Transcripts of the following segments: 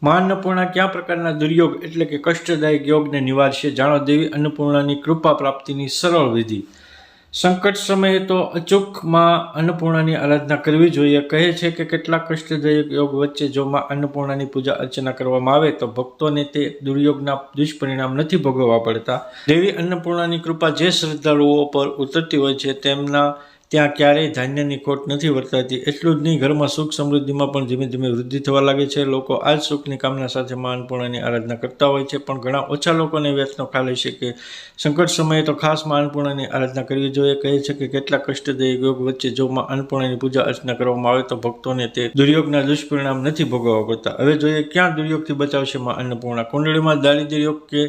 માં અન્નપૂર્ણા કયા પ્રકારના દુર્યોગ એટલે કે કષ્ટદાયક યોગને નિવારશે? જાણો દેવી અન્નપૂર્ણાની કૃપા પ્રાપ્તિની સરળ વિધિ। સંકટ સમયે તો અચૂક માં અન્નપૂર્ણાની આરાધના કરવી જોઈએ। કહે છે કે કેટલાક કષ્ટદાયક યોગ વચ્ચે જો માં અન્નપૂર્ણાની પૂજા અર્ચના કરવામાં આવે તો ભક્તોને તે દુર્યોગના દુષ્પરિણામ નથી ભોગવવા પડતા। દેવી અન્નપૂર્ણાની કૃપા જે શ્રદ્ધાળુઓ પર ઉતરતી હોય છે તેમના ત્યાં ક્યારેય ધાન્યની ખોટ નથી વર્તાતી। એટલું જ નહીં, ઘરમાં સુખ સમૃદ્ધિમાં પણ ધીમે ધીમે વૃદ્ધિ થવા લાગે છે। લોકો આ જ સુખની કામના સાથે માં અન્નપૂર્ણાની આરાધના કરતા હોય છે, પણ ઘણા ઓછા લોકોને વ્યથનો ખ્યાલ હશે કે સંકટ સમયે તો ખાસ માં અન્નપૂર્ણાની આરાધના કરવી જોઈએ। કહે છે કે કેટલાક કષ્ટદાયક યોગ વચ્ચે જો માં અન્નપૂર્ણાની પૂજા અર્ચના કરવામાં આવે તો ભક્તોને તે દુર્યોગના દુષ્પરિણામ નથી ભોગવવા પડતા। હવે જોઈએ ક્યાં દુર્યોગથી બચાવશે માં અન્નપૂર્ણા। કુંડળીમાં દારિદ્ર્ય યોગ કે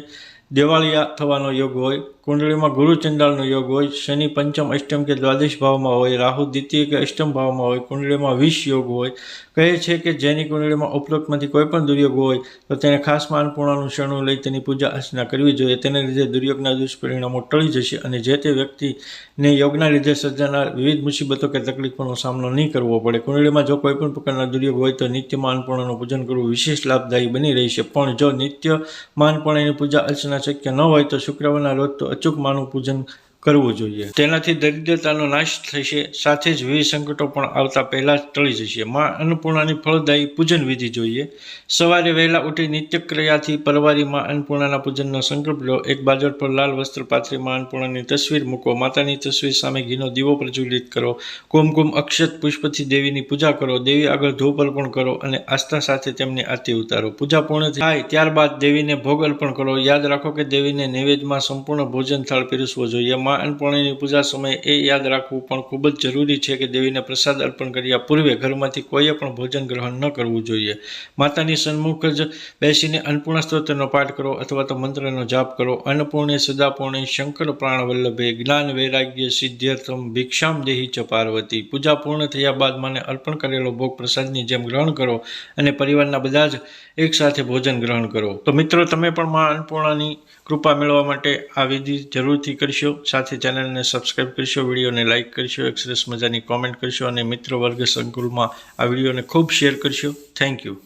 દેવાળિયા થવાનો યોગ હોય, કુંડળીમાં ગુરુ ચંડાળનો યોગ હોય, શનિ પંચમ અષ્ટમ કે દ્વાદશ ભાવમાં હોય, રાહુ દ્વિતીય કે અષ્ટમ ભાવમાં હોય, કુંડળીમાં વિષ યોગ હોય, કહે છે કે જેની કુંડળીમાં ઉપરોક્તમાંથી કોઈ પણ દુર્યોગ હોય તો તેને ખાસ માં અન્નપૂર્ણાનું શરણું લઈ તેની પૂજા અર્ચના કરવી જોઈએ। તેને લીધે દુર્યોગના દુષ્પરિણામો ટળી જશે અને જે તે વ્યક્તિને યોગના લીધે સર્જાનાર વિવિધ મુસીબતો કે તકલીફોનો સામનો નહીં કરવો પડે। કુંડળીમાં જો કોઈ પણ પ્રકારના દુર્યોગ હોય તો નિત્યમાં અન્નપૂર્ણાનું પૂજન કરવું વિશેષ લાભદાયી બની રહેશે, પણ જો નિત્ય માં અન્નપૂર્ણાની પૂજા અર્ચના શક્ય ન હોય તો શુક્રવારના રોજ તો અચૂક માનું પૂજન કરવું જોઈએ। તેનાથી દરિદ્રતાનો નાશ થશે, સાથે જ વિવિધ સંકટો પણ આવતા પહેલા જ ટળી જશે। માં અન્નપૂર્ણાની ફળદાયી પૂજન વિધિ જોઈએ। સવારે વહેલા ઉઠી નિત્યક્રિયાથી પરવારી માં અન્નપૂર્ણાના પૂજનનો સંકલ્પ લો। એક બાજટ પર લાલ વસ્ત્ર પાથરી માં અન્નપૂર્ણાની તસવીર મૂકો। માતાની તસવીર સામે ઘીનો દીવો પ્રજ્વલિત કરો। કુમકુમ અક્ષત પુષ્પથી દેવીની પૂજા કરો। દેવી આગળ ધૂપ અર્પણ કરો અને આસ્થા સાથે તેમની આરતી ઉતારો। પૂજા પૂર્ણ થાય ત્યારબાદ દેવીને ભોગ અર્પણ કરો। યાદ રાખો કે દેવીને નૈવેદ્યમાં સંપૂર્ણ ભોજન થાળ પીરસવો જોઈએ। માં અન્નપૂર્ણાની પૂજા સમયે એ યાદ રાખવું પણ ખૂબ જ જરૂરી છે કે દેવીને પ્રસાદ અર્પણ કર્યા પૂર્વે ઘરમાંથી કોઈએ પણ ભોજન ગ્રહણ ન કરવું જોઈએ। માતાની સન્મુખ જ બેસીને અન્નપૂર્ણા સ્તોત્રનો પાઠ કરો અથવા તો મંત્રનો જાપ કરો। અન્નપૂર્ણે સદાપૂર્ણે શંકર પ્રાણ વલ્લભે જ્ઞાન વૈરાગ્ય સિદ્ધ્યર્થમ ભિક્ષામ દેહી ચ પાર્વતી। પૂજા પૂર્ણ થયા બાદ માને અર્પણ કરેલો ભોગ પ્રસાદની જેમ ગ્રહણ કરો અને પરિવારના બધા જ એક સાથે ભોજન ગ્રહણ કરો। તો મિત્રો, તમે પણ માં અન્નપૂર્ણાની કૃપા મેળવવા માટે આ વિધિ જરૂરથી કરશો। સાથે ચેનલને સબસ્ક્રાઈબ કરશો, વિડીયોને લાઇક કરશો, એક સરસ મજાની કોમેન્ટ કરશો અને મિત્ર વર્ગ સંકુલમાં આ વિડીયોને ખૂબ શેર કરશો। Thank you.